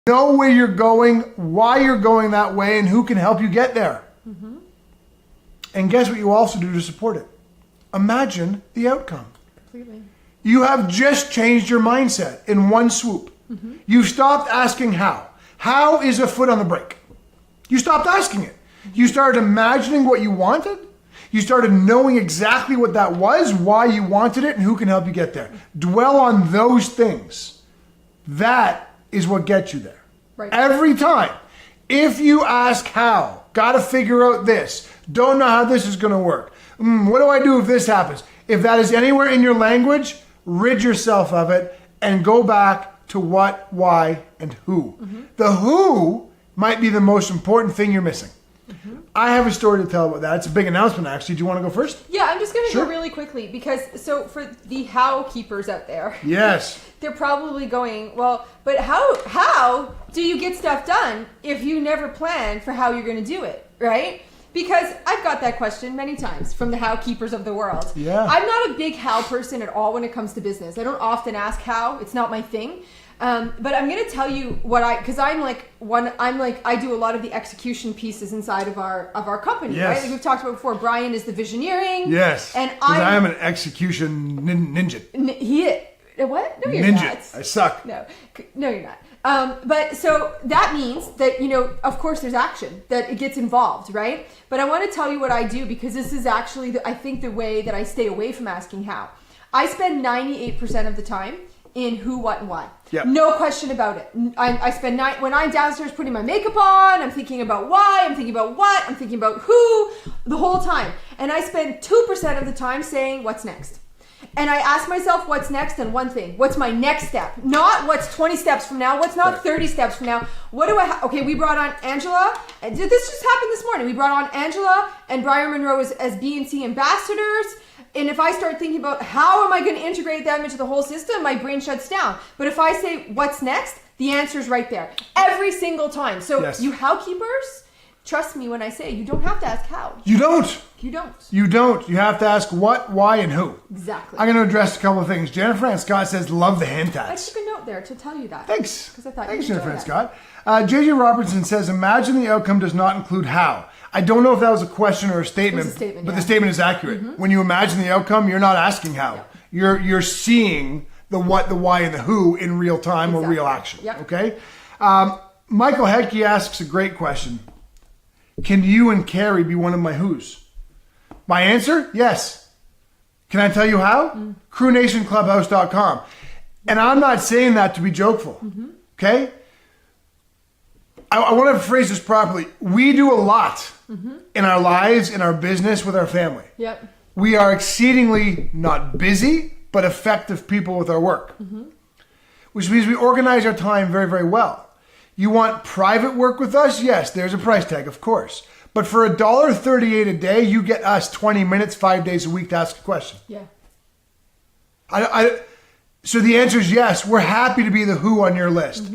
Know where you're going, why you're going that way, and who can help you get there. Mm-hmm. And guess what you also do to support it? Imagine the outcome. Completely. You have just changed your mindset in one swoop. Mm-hmm. You've stopped asking how. How is a foot on the brake? You stopped asking it. You started imagining what you wanted. You started knowing exactly what that was, why you wanted it, and who can help you get there. Dwell on those things. That is what gets you there. Right. Every time. If you ask how, got to figure out this, don't know how this is going to work. What do I do if this happens? If that is anywhere in your language, rid yourself of it and go back to what, why, and who. Mm-hmm. The who might be the most important thing you're missing. Mm-hmm. I have a story to tell about that. It's a big announcement, actually. Do you want to go first? Yeah, I'm just going to go really quickly because, so for the how keepers out there. Yes. They're probably going, well, but how do you get stuff done if you never plan for how you're going to do it, right? Because I've got that question many times from the how keepers of the world. Yeah. I'm not a big how person at all when it comes to business. I don't often ask how. It's not my thing. But I'm going to tell you what because I do a lot of the execution pieces inside of our company, yes. right? Like we've talked about before. Brian is the visioneering. Yes. And I am an execution ninja. He is. What? No, you're ninja. Not. I suck. No, you're not. But so that means that, of course there's action, that it gets involved, right? But I want to tell you what I do because this is actually, I think, the way that I stay away from asking how. I spend 98% of the time in who, what, and why. Yep. No question about it. I spend when I'm downstairs putting my makeup on, I'm thinking about why, I'm thinking about what, I'm thinking about who, the whole time. And I spend 2% of the time saying, what's next? And I ask myself what's next and one thing. What's my next step? Not what's 20 steps from now. What's not 30 steps from now. What do I okay, we brought on Angela. This just happened this morning. We brought on Angela and Brian Monroe as B&C ambassadors. And if I start thinking about how am I going to integrate them into the whole system, my brain shuts down. But if I say what's next, the answer is right there. Every single time. So yes. You how keepers, trust me when I say you don't have to ask how. You don't. You don't. You don't. You have to ask what, why, and who. Exactly. I'm going to address a couple of things. Jennifer and Scott says, love the hand tats. I took a note there to tell you that. Thanks. Because I thought Thanks, you'd Jennifer and that. Scott. JJ Robertson says, imagine the outcome does not include how. I don't know if that was a question or a statement, but the statement is accurate. Mm-hmm. When you imagine the outcome, you're not asking how. Yep. You're seeing the what, the why, and the who in real time or real action. Yep. Okay? Michael Hecky asks a great question. Can you and Carrie be one of my who's? My answer, yes. Can I tell you how? CrewNationClubhouse.com. And I'm not saying that to be jokeful. Mm-hmm. Okay? I want to phrase this properly. We do a lot in our lives, in our business, with our family. Yep. We are exceedingly not busy, but effective people with our work. Mm-hmm. Which means we organize our time very, very well. You want private work with us? Yes, there's a price tag, of course. But for $1.38 a day, you get us 20 minutes, 5 days a week to ask a question. Yeah. So the answer is yes. We're happy to be the who on your list. Mm-hmm.